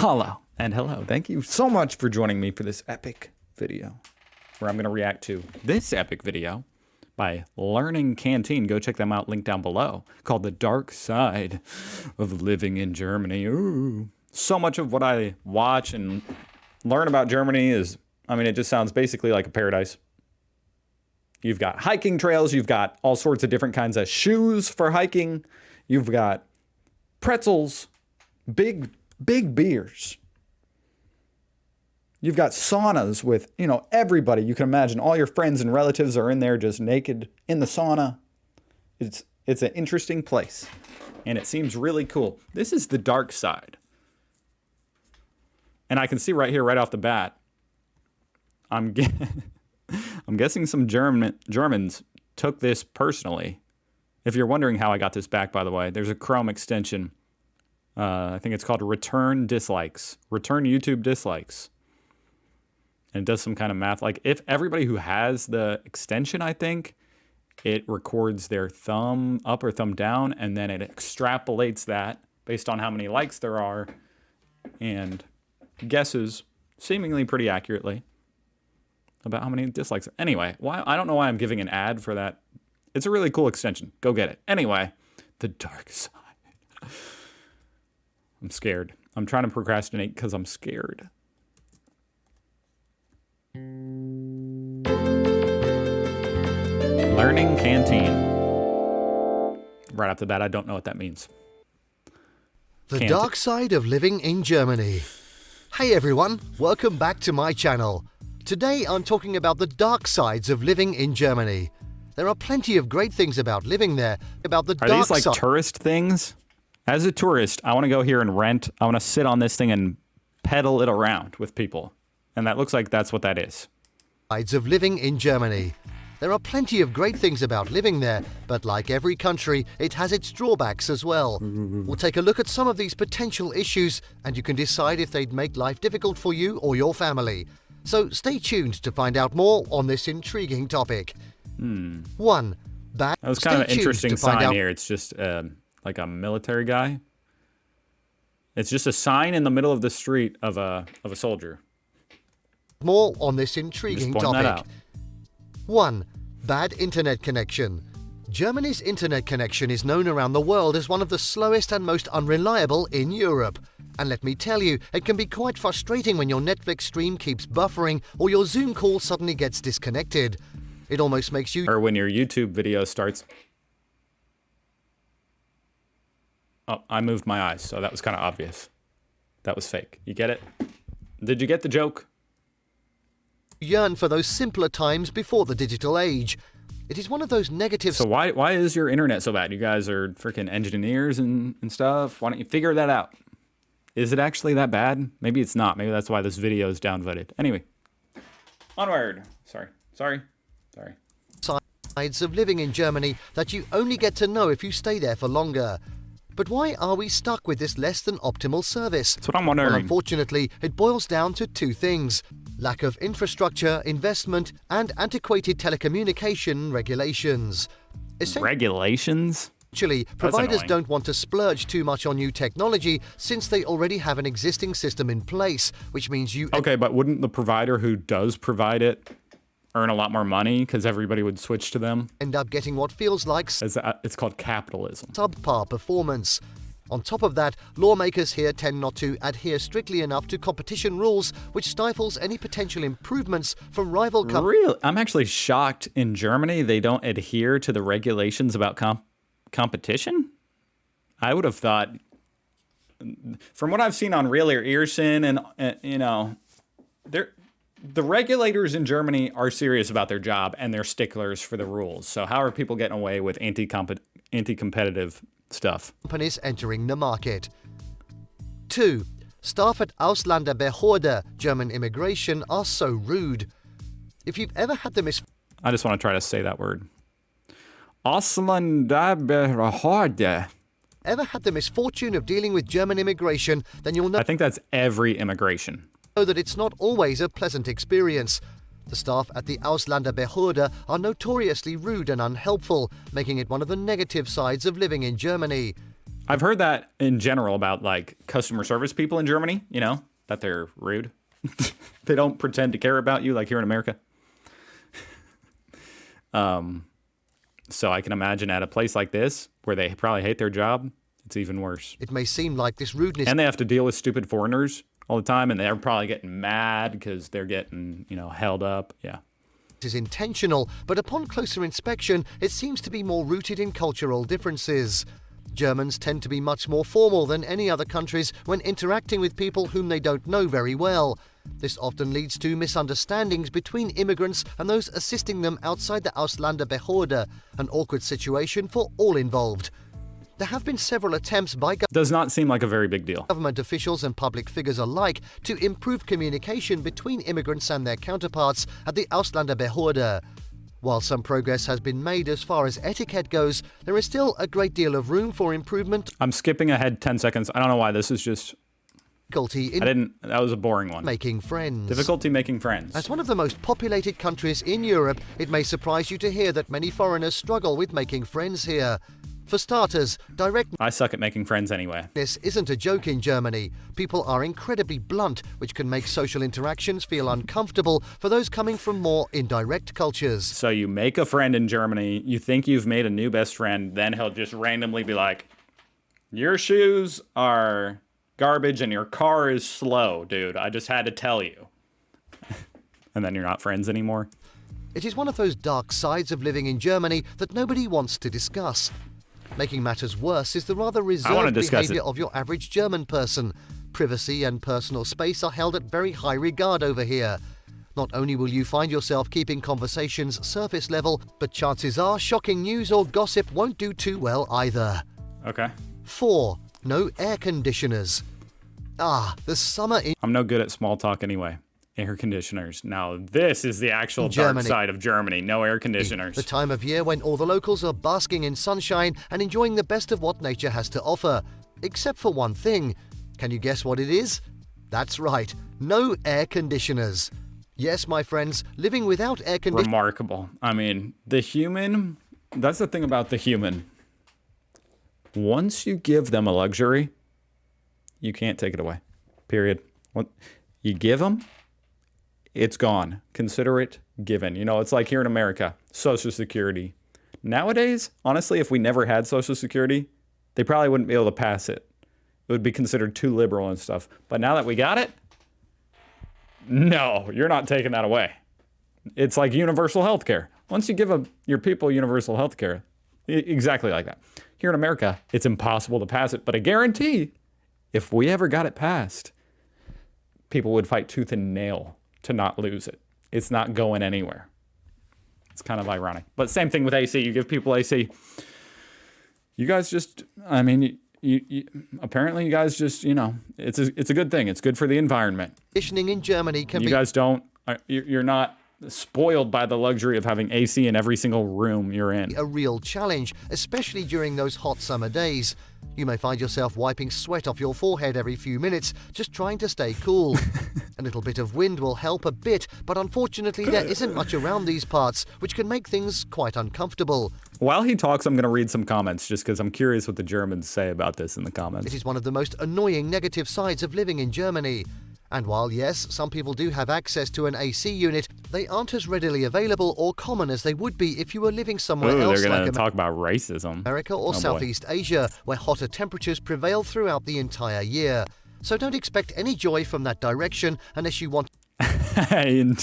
Hello and hello. Thank you so much for joining me for this epic video where I'm going to react to this epic video by Learning Canteen. Go check them out, link down below, called The Dark Side of Living in Germany. Ooh. So much of what I watch and learn about Germany is, it just sounds basically like a paradise. You've got hiking trails, you've got all sorts of different kinds of shoes for hiking, you've got pretzels, big beers. You've got saunas with, everybody you can imagine. All your friends and relatives are in there just naked in the sauna. It's an interesting place, and it seems really cool. This is the dark side. And I can see right here, right off the bat, I'm guessing some Germans took this personally. If you're wondering how I got this back, by the way, there's a Chrome extension. I think it's called Return Dislikes. Return YouTube Dislikes. And it does some kind of math. Like, if everybody who has the extension, I think, it records their thumb up or thumb down, and then it extrapolates that based on how many likes there are, and guesses, seemingly pretty accurately, about how many dislikes. Anyway, I don't know why I'm giving an ad for that. It's a really cool extension. Go get it. Anyway, the dark side. I'm scared. I'm trying to procrastinate because I'm scared. Learning Canteen. Right off the bat, I don't know what that means. The dark side of living in Germany. Hey everyone, welcome back to my channel. Today I'm talking about the dark sides of living in Germany. There are plenty of great things about living there. Are these like tourist things? As a tourist, I want to go here and rent. I want to sit on this thing and pedal it around with people. And that looks like that's what that is. Sides of living in Germany. There are plenty of great things about living there, but like every country, it has its drawbacks as well. We'll take a look at some of these potential issues, and you can decide if they'd make life difficult for you or your family. So stay tuned to find out more on this intriguing topic. 1. That was kind of an interesting sign here. It's just like a military guy. It's just a sign in the middle of the street of a soldier. More on this intriguing topic. 1. Bad internet connection. Germany's internet connection is known around the world as one of the slowest and most unreliable in Europe. And let me tell you, it can be quite frustrating when your Netflix stream keeps buffering or your Zoom call suddenly gets disconnected. It almost makes you... Or when your YouTube video starts... Oh, I moved my eyes, so that was kind of obvious. That was fake. You get it? Did you get the joke? Yearn for those simpler times before the digital age. It is one of those negative... So why is your internet so bad? You guys are freaking engineers and stuff. Why don't you figure that out? Is it actually that bad? Maybe it's not. Maybe that's why this video is downvoted. Anyway, onward. Sorry. Sides of living in Germany that you only get to know if you stay there for longer. But why are we stuck with this less than optimal service? That's what I'm wondering. Well, unfortunately, it boils down to two things: lack of infrastructure, investment, and antiquated telecommunication regulations. Regulations? Actually, providers don't want to splurge too much on new technology since they already have an existing system in place, which means you... Okay, but wouldn't the provider who does provide it earn a lot more money because everybody would switch to them? End up getting what feels like... It's called capitalism. ...subpar performance. On top of that, lawmakers here tend not to adhere strictly enough to competition rules, which stifles any potential improvements from rival companies. Really? I'm actually shocked in Germany they don't adhere to the regulations about competition? I would have thought, from what I've seen on Real or Earson, and the regulators in Germany are serious about their job and they're sticklers for the rules. So how are people getting away with anti-competitive stuff? Companies entering the market. 2. Staff at Ausländerbehörde, German immigration, are so rude. If you've ever had the I just want to try to say that word. Ausländerbehörde. Ever had the misfortune of dealing with German immigration, then you'll know... I think that's every immigration. ...know that it's not always a pleasant experience. The staff at the Ausländerbehörde are notoriously rude and unhelpful, making it one of the negative sides of living in Germany. I've heard that in general about like customer service people in Germany, that they're rude. They don't pretend to care about you like here in America. So I can imagine at a place like this where they probably hate their job, it's even worse. It may seem like this rudeness... And they have to deal with stupid foreigners all the time, and they're probably getting mad because they're getting, held up. Yeah. ...is intentional, but upon closer inspection, it seems to be more rooted in cultural differences. Germans tend to be much more formal than any other countries when interacting with people whom they don't know very well. This often leads to misunderstandings between immigrants and those assisting them outside the Ausländerbehörde, an awkward situation for all involved. There have been several attempts by does not seem like a very big deal. Government officials and public figures alike to improve communication between immigrants and their counterparts at the Ausländerbehörde. While some progress has been made as far as etiquette goes, there is still a great deal of room for improvement. I'm skipping ahead 10 seconds. I don't know why. This is just... That was a boring one. Making friends. Difficulty making friends. As one of the most populated countries in Europe, it may surprise you to hear that many foreigners struggle with making friends here. For starters, I suck at making friends anyway. This isn't a joke in Germany. People are incredibly blunt, which can make social interactions feel uncomfortable for those coming from more indirect cultures. So you make a friend in Germany, you think you've made a new best friend, then he'll just randomly be like, your shoes are garbage and your car is slow, dude. I just had to tell you. And then you're not friends anymore. It is one of those dark sides of living in Germany that nobody wants to discuss. Making matters worse is the rather reserved behavior of your average German person. Privacy and personal space are held at very high regard over here. Not only will you find yourself keeping conversations surface level, but chances are shocking news or gossip won't do too well either. Okay. 4. No air conditioners. The summer in... I'm no good at small talk anyway. Air conditioners. Now, this is the actual dark side of Germany. No air conditioners. The time of year when all the locals are basking in sunshine and enjoying the best of what nature has to offer. Except for one thing. Can you guess what it is? That's right. No air conditioners. Yes, my friends, living without air conditioners... Remarkable. I mean, the human... That's the thing about the human. Once you give them a luxury, you can't take it away. Period. You give them... It's gone. Consider it given. It's like here in America, Social Security. Nowadays, honestly, if we never had Social Security, they probably wouldn't be able to pass it. It would be considered too liberal and stuff. But now that we got it, no, you're not taking that away. It's like universal health care. Once you give your people universal health care, exactly like that. Here in America, it's impossible to pass it. But I guarantee, if we ever got it passed, people would fight tooth and nail to not lose it. It's not going anywhere. It's kind of ironic. But same thing with AC. You give people AC. You guys just, you apparently you guys just, it's a good thing. It's good for the environment. Conditioning in Germany can you guys don't, you're not spoiled by the luxury of having AC in every single room you're in. A real challenge, especially during those hot summer days. You may find yourself wiping sweat off your forehead every few minutes, just trying to stay cool. A little bit of wind will help a bit, but unfortunately there isn't much around these parts, which can make things quite uncomfortable. While he talks, I'm going to read some comments, just because I'm curious what the Germans say about this in the comments. It is one of the most annoying negative sides of living in Germany. And while, yes, some people do have access to an AC unit, they aren't as readily available or common as they would be if you were living somewhere else they're going to talk about racism. America or Southeast Asia, where hotter temperatures prevail throughout the entire year. So don't expect any joy from that direction unless you want... I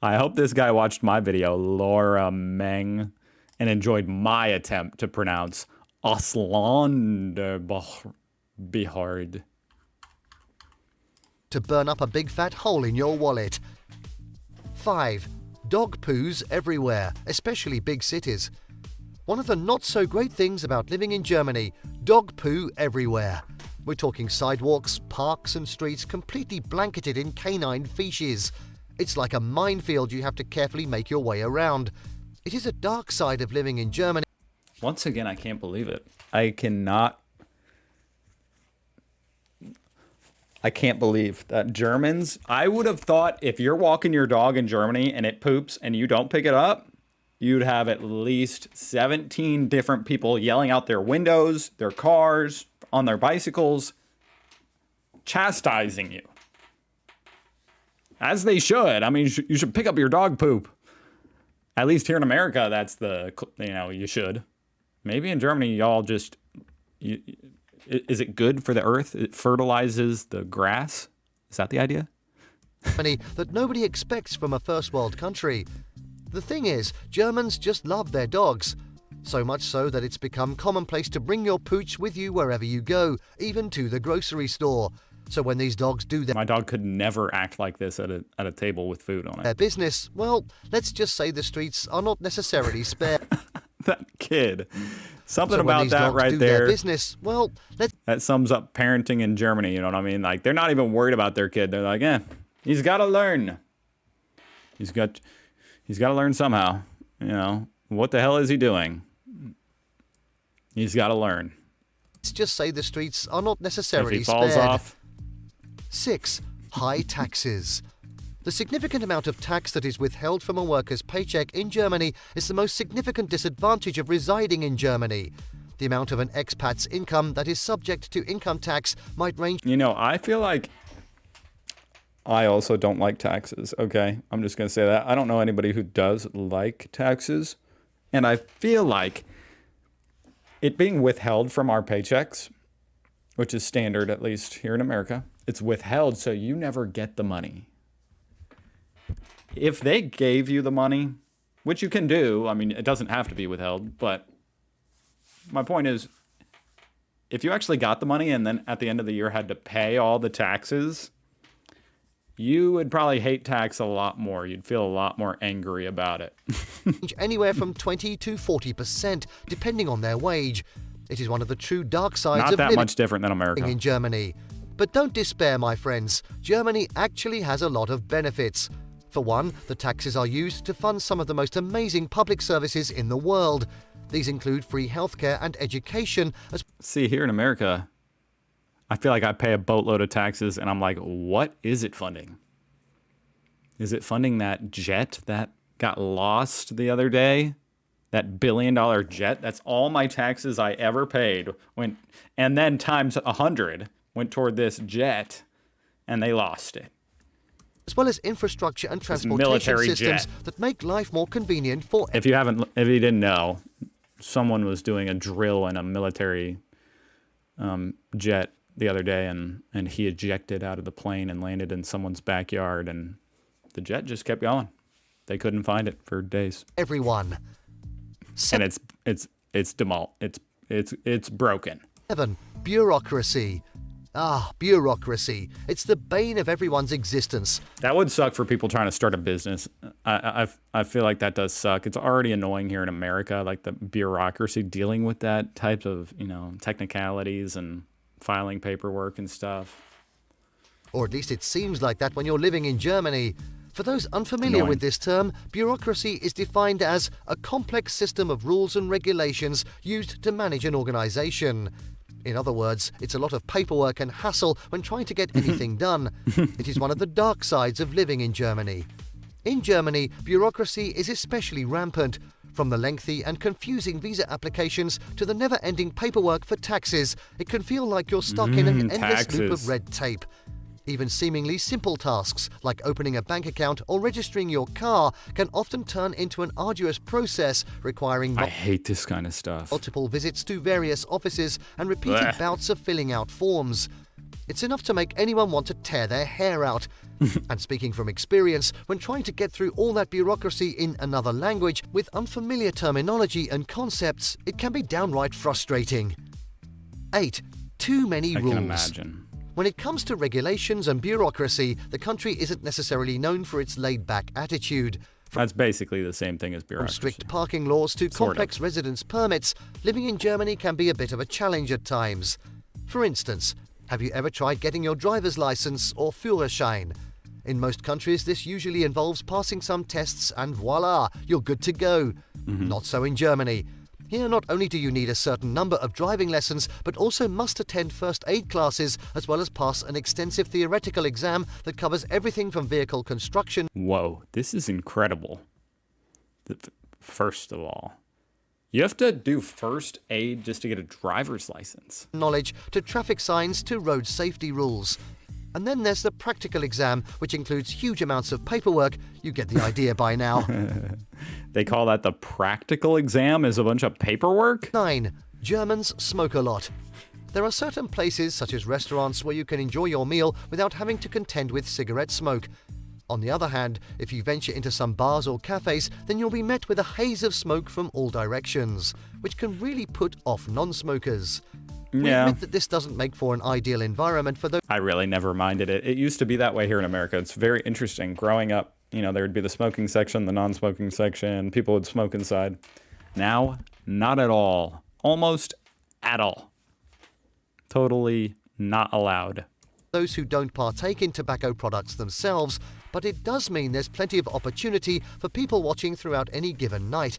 hope this guy watched my video, Laura Meng, and enjoyed my attempt to pronounce Ausländerbehörde. To burn up a big fat hole in your wallet. 5. Dog poos everywhere, especially big cities. One of the not so great things about living in Germany, dog poo everywhere. We're talking sidewalks, parks and streets completely blanketed in canine feces. It's like a minefield you have to carefully make your way around. It is a dark side of living in Germany. Once again, I can't believe it. I can't believe that Germans... I would have thought if you're walking your dog in Germany and it poops and you don't pick it up, you'd have at least 17 different people yelling out their windows, their cars, on their bicycles, chastising you. As they should. I mean, you should pick up your dog poop. At least here in America, that's you should. Maybe in Germany, y'all just, is it good for the earth? It fertilizes the grass? Is that the idea? That nobody expects from a first world country. The thing is, Germans just love their dogs. So much so that it's become commonplace to bring your pooch with you wherever you go, even to the grocery store. So when these dogs do My dog could never act like this at a table with food on it. their business, well, let's just say the streets are not necessarily spared. That kid. Something So when about these that dogs right do there. their business, well, That sums up parenting in Germany, you know what I mean? Like, they're not even worried about their kid. They're like, he's got to learn. He's got to learn somehow. You know, what the hell is he doing? He's got to learn. let's just say the streets are not If necessarily he falls spared. off, 6. High taxes. The significant amount of tax that is withheld from a worker's paycheck in Germany is the most significant disadvantage of residing in Germany. The amount of an expat's income that is subject to income tax might range. you know, I feel like I also don't like taxes, okay? I'm just going to say that. I don't know anybody who does like taxes. And I feel like it being withheld from our paychecks, which is standard, at least here in America, it's withheld so you never get the money. If they gave you the money, which you can do, I mean, it doesn't have to be withheld, but my point is, if you actually got the money and then at the end of the year had to pay all the taxes, you would probably hate tax a lot more. You'd feel a lot more angry about it. Anywhere from 20 to 40%, depending on their wage. It is one of the true dark sides Not of that living much different than America. in Germany. But don't despair, my friends. Germany actually has a lot of benefits. For one, the taxes are used to fund some of the most amazing public services in the world. These include free healthcare and education, as See, here in America, I feel like I pay a boatload of taxes and I'm like, what is it funding? Is it funding that jet that got lost the other day? That $1 billion jet? That's all my taxes I ever paid went, and then times 100 went toward this jet, and they lost it. well as infrastructure and transportation military systems jet. that make life more convenient for If you didn't know, someone was doing a drill in a military jet the other day, and he ejected out of the plane and landed in someone's backyard, and the jet just kept going. They couldn't find it for days. everyone. And it's broken. 7. Bureaucracy. Bureaucracy. It's the bane of everyone's existence. That would suck for people trying to start a business. I feel like that does suck. It's already annoying here in America, like the bureaucracy dealing with that type of, technicalities and filing paperwork and stuff. Or at least it seems like that when you're living in Germany. For those unfamiliar Annoying. with this term, bureaucracy is defined as a complex system of rules and regulations used to manage an organization. In other words, it's a lot of paperwork and hassle when trying to get anything done. It is one of the dark sides of living in Germany. In Germany, bureaucracy is especially rampant. From the lengthy and confusing visa applications to the never-ending paperwork for taxes, it can feel like you're stuck in an endless loop of taxes. red tape. Even seemingly simple tasks, like opening a bank account or registering your car, can often turn into an arduous process requiring I hate this kind of stuff. multiple visits to various offices and repeated Blech. bouts of filling out forms. It's enough to make anyone want to tear their hair out. And speaking from experience, when trying to get through all that bureaucracy in another language with unfamiliar terminology and concepts, it can be downright frustrating. 8. Too many I rules. can imagine. When it comes to regulations and bureaucracy, the country isn't necessarily known for its laid-back attitude. That's basically the same thing as From bureaucracy. strict parking laws to Sort of. complex residence permits, living in Germany can be a bit of a challenge at times. For instance, have you ever tried getting your driver's license or Führerschein? In most countries, this usually involves passing some tests and voila, you're good to go. Not so in Germany. Here, not only do you need a certain number of driving lessons, but also must attend first aid classes, as well as pass an extensive theoretical exam that covers everything from vehicle construction Whoa, this is incredible. First of all, you have to do first aid just to get a driver's license. Knowledge to traffic signs to road safety rules. And then there's the practical exam, which includes huge amounts of paperwork. You get the idea by now. They call that the practical exam, is a bunch of paperwork? 9. Germans smoke a lot. There are certain places, such as restaurants, where you can enjoy your meal without having to contend with cigarette smoke. On the other hand, if you venture into some bars or cafes, then you'll be met with a haze of smoke from all directions, which can really put off non-smokers. We admit that this doesn't make for an ideal environment for those. I really never minded it. It used to be that way here in America. It's very interesting. Growing up, there would be the smoking section, the non-smoking section. People would smoke inside. Now, not at all. Almost at all. Totally not allowed. Those who don't partake in tobacco products themselves, but it does mean there's plenty of opportunity for people watching throughout any given night.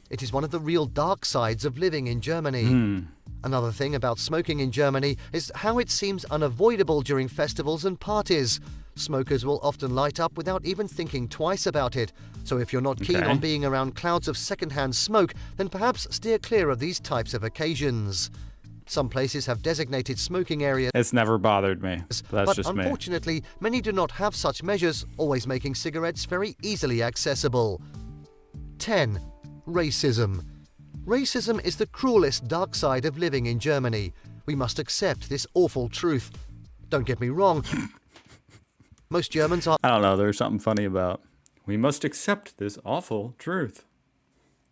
It is one of the real dark sides of living in Germany. Another thing about smoking in Germany is how it seems unavoidable during festivals and parties. Smokers will often light up without even thinking twice about it. So if you're not keen on being around clouds of secondhand smoke, then perhaps steer clear of these types of occasions. Some places have designated smoking areas. It's never bothered me. That's just me. But unfortunately, many do not have such measures, always making cigarettes very easily accessible. 10. Racism. Racism is the cruelest dark side of living in Germany. We must accept this awful truth. Don't get me wrong. Most Germans are... I don't know, there's something funny about, we must accept this awful truth.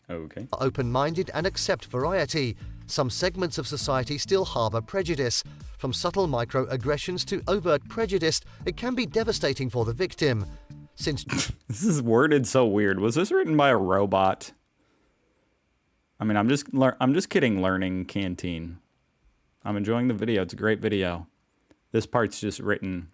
Okay. Open-minded and accept variety. Some segments of society still harbor prejudice. From subtle microaggressions to overt prejudice, it can be devastating for the victim. Since... This is worded so weird. Was this written by a robot? I mean, I'm just kidding, Learning Canteen. I'm enjoying the video. It's a great video. This part's just written.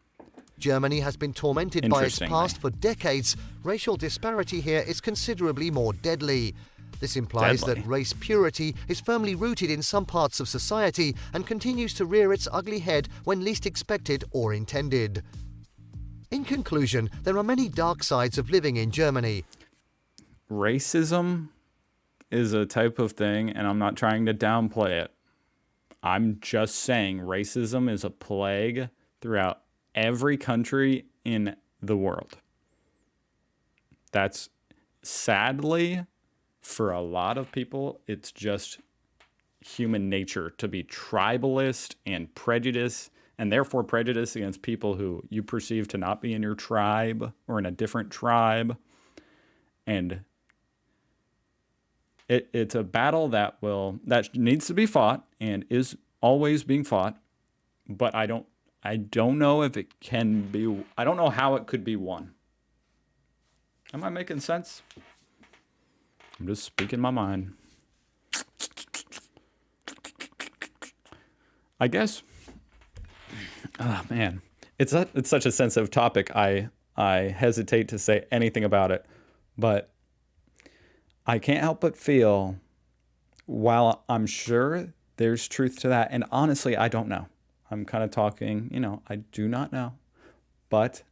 Germany has been tormented by its past for decades. Racial disparity here is considerably more deadly. This implies that race purity is firmly rooted in some parts of society and continues to rear its ugly head when least expected or intended. In conclusion, there are many dark sides of living in Germany. Racism is a type of thing, and I'm not trying to downplay it. I'm just saying racism is a plague throughout every country in the world. That's sadly, for a lot of people, it's just human nature to be tribalist and prejudice, and therefore prejudice against people who you perceive to not be in your tribe or in a different tribe. And it's a battle that needs to be fought and is always being fought, but I don't know if it can be. I don't know how it could be won. Am I making sense? I'm just speaking my mind. I guess. Oh man, it's such a sensitive topic. I hesitate to say anything about it, but I can't help but feel, while I'm sure there's truth to that, and honestly, I don't know. I'm kind of talking, I do not know, but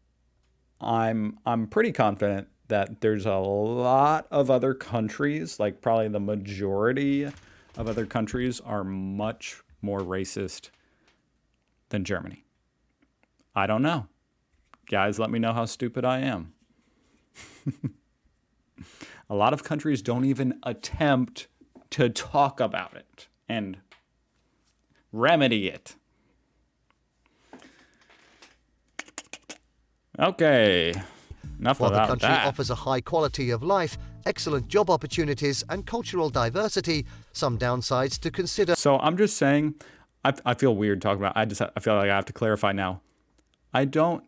I'm pretty confident that there's a lot of other countries, like probably the majority of other countries, are much more racist than Germany. I don't know. Guys, let me know how stupid I am. A lot of countries don't even attempt to talk about it and remedy it. Okay, enough While about the country that. offers a high quality of life, excellent job opportunities, and cultural diversity, some downsides to consider. So I'm just saying, I feel weird talking about. I feel like I have to clarify now. I don't.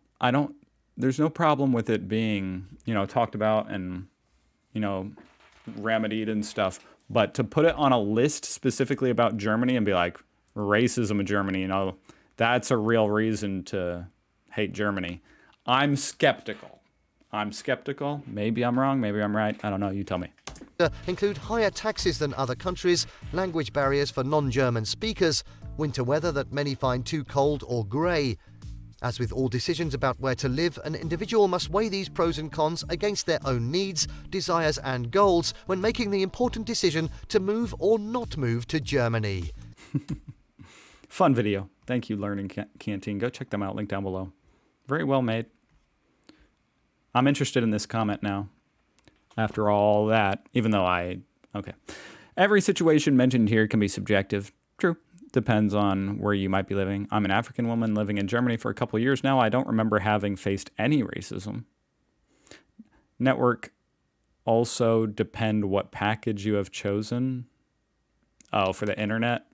There's no problem with it being, talked about and, remedied and stuff. But to put it on a list specifically about Germany and be like, racism in Germany, that's a real reason to hate Germany. I'm skeptical. Maybe I'm wrong. Maybe I'm right. I don't know. You tell me. Include higher taxes than other countries, language barriers for non-German speakers, winter weather that many find too cold or grey. As with all decisions about where to live, an individual must weigh these pros and cons against their own needs, desires and goals when making the important decision to move or not move to Germany. Fun video. Thank you, Learning Canteen. Go check them out. Link down below. Very well made. I'm interested in this comment now. After all that, even though okay. Every situation mentioned here can be subjective. True. Depends on where you might be living. I'm an African woman living in Germany for a couple of years now. I don't remember having faced any racism. Network also depend what package you have chosen. Oh, for the internet?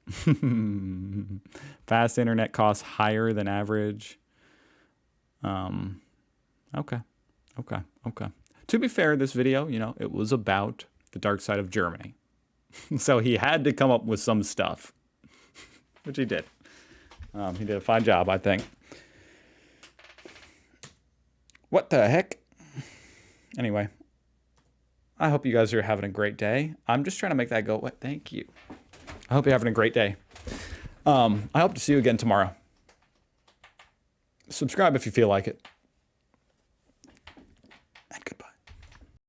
Fast internet costs higher than average. Okay. To be fair, this video, it was about the dark side of Germany. So he had to come up with some stuff, which he did. He did a fine job, I think. What the heck? Anyway, I hope you guys are having a great day. I'm just trying to make that go. What? Thank you. I hope you're having a great day. I hope to see you again tomorrow. Subscribe if you feel like it.